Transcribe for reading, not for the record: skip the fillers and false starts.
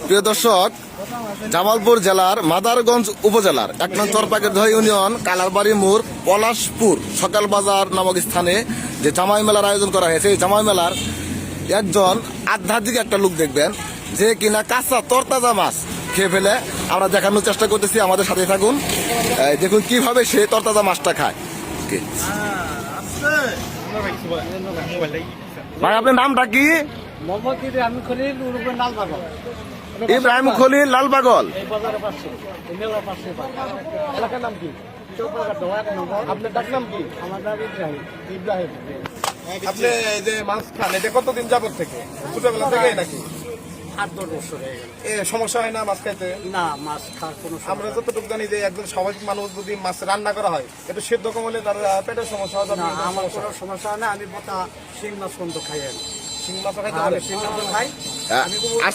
প্রিয় দর্শক, জামালপুর জেলার মাদারগঞ্জ উপজেলার ১ নং চরপাকেরদহ ইউনিয়ন কালারবাড়ি মোড় পলাশপুর সকাল বাজার নামক স্থানে যে জামাই মেলার আয়োজন করা হয়েছে, এই জামাই মেলার একজন আধ্যাত্মিক একটা লোক দেখবেন যে কিনা কাঁচা তরতাজা মাছ খেয়ে ফেলে। আমরা দেখানোর চেষ্টা করতেছি, আমাদের সাথে থাকুন। দেখুন কিভাবে সে তরতাজা মাছটা খায়। ভাই, আপনার নামটা কি? ইব্রাহিম খলিল লাল পাগল। আপনি এই যে মাছ খান, এটা কতদিন যাবত থেকে? ছোটবেলা থেকে নাকি? 8-10 বছর হয়ে গেল। সমস্যা হয় না মাছ খাইতে? না, মাছ খাওয়ার কোনো আমরা যতটুকু জানি যে একজন স্বাভাবিক মানুষ যদি মাছ রান্না করা হয় একটু সেদ্ধ কম হলে তার পেটের সমস্যা হয়। না, আমার কোনো সমস্যা হয় না। আমি শিং মাছ পর্যন্ত খাই। শিং মাছ খাইতে আমি শিং মাছ খাই। আজ